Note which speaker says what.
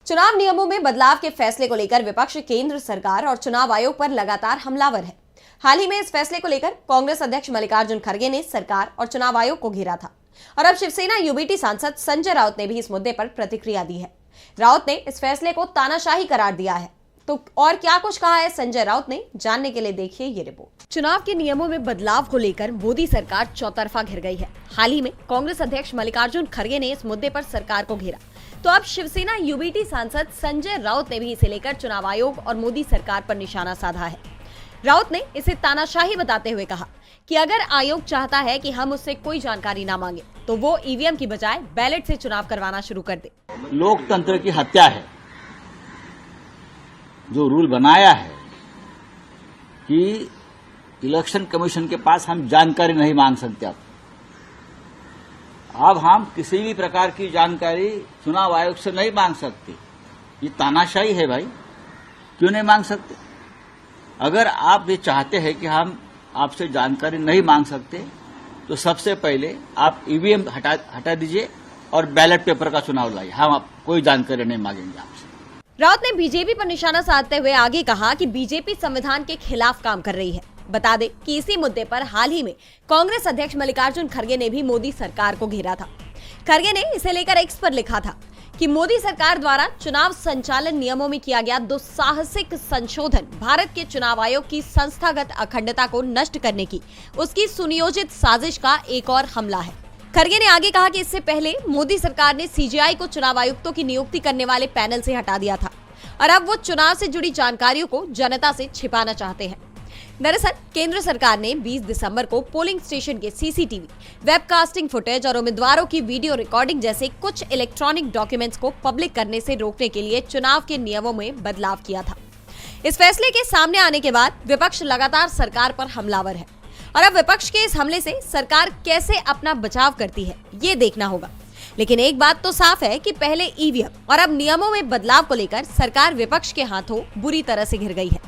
Speaker 1: चुनाव नियमों में बदलाव के फैसले को लेकर विपक्ष केंद्र सरकार और चुनाव आयोग पर लगातार हमलावर है। हाल ही में इस फैसले को लेकर कांग्रेस अध्यक्ष मल्लिकार्जुन खड़गे ने सरकार और चुनाव आयोग को घेरा था और अब शिवसेना यूबीटी सांसद संजय राउत ने भी इस मुद्दे पर प्रतिक्रिया दी है। राउत ने इस फैसले को तानाशाही करार दिया है। तो और क्या कुछ कहा है संजय राउत ने, जानने के लिए देखिए ये रिपोर्ट। चुनाव के नियमों में बदलाव को लेकर मोदी सरकार चौतरफा घिर गई है। हाल ही में कांग्रेस अध्यक्ष मल्लिकार्जुन खड़गे ने इस मुद्दे पर सरकार को घेरा, तो अब शिवसेना यूबीटी सांसद संजय राउत ने भी इसे लेकर चुनाव आयोग और मोदी सरकार पर निशाना साधा है। राउत ने इसे तानाशाही बताते हुए कहा कि अगर आयोग चाहता है कि हम उससे कोई जानकारी ना मांगे तो वो ईवीएम की बजाय बैलेट से चुनाव करवाना शुरू कर दे।
Speaker 2: लोकतंत्र की हत्या है। जो रूल बनाया है कि इलेक्शन कमीशन के पास हम जानकारी नहीं मांग सकते, अब हम किसी भी प्रकार की जानकारी चुनाव आयोग से नहीं मांग सकते। ये तानाशाही है भाई, क्यों नहीं मांग सकते? अगर आप ये चाहते हैं कि हम आपसे जानकारी नहीं मांग सकते तो सबसे पहले आप ईवीएम हटा दीजिए और बैलेट पेपर का चुनाव लाइए। हम कोई जानकारी नहीं मांगेंगे आपसे।
Speaker 1: राउत ने बीजेपी पर निशाना साधते हुए आगे कहा कि बीजेपी संविधान के खिलाफ काम कर रही है। बता दें कि इसी मुद्दे पर हाल ही में कांग्रेस अध्यक्ष मल्लिकार्जुन खड़गे ने भी मोदी सरकार को घेरा था। खड़गे ने इसे लेकर एक्स पर लिखा था कि मोदी सरकार द्वारा चुनाव संचालन नियमों में किया गया दुस्साहसिक संशोधन भारत के चुनाव आयोग की संस्थागत अखंडता को नष्ट करने की उसकी सुनियोजित साजिश का एक और हमला है। खड़गे ने आगे कहा कि इससे पहले मोदी सरकार ने सीजेआई को चुनाव आयुक्तों की नियुक्ति करने वाले पैनल से हटा दिया था और अब वो चुनाव से जुड़ी जानकारियों को जनता से छिपाना चाहते हैं। दरअसल केंद्र सरकार ने 20 दिसंबर को पोलिंग स्टेशन के सीसीटीवी, वेबकास्टिंग फुटेज और उम्मीदवारों की वीडियो रिकॉर्डिंग जैसे कुछ इलेक्ट्रॉनिक डॉक्यूमेंट्स को पब्लिक करने से रोकने के लिए चुनाव के नियमों में बदलाव किया था। इस फैसले के सामने आने के बाद विपक्ष लगातार सरकार पर हमलावर है और अब विपक्ष के इस हमले से सरकार कैसे अपना बचाव करती है ये देखना होगा। लेकिन एक बात तो साफ है कि पहले ईवीएम और अब नियमों में बदलाव को लेकर सरकार विपक्ष के हाथों बुरी तरह से घिर गई है।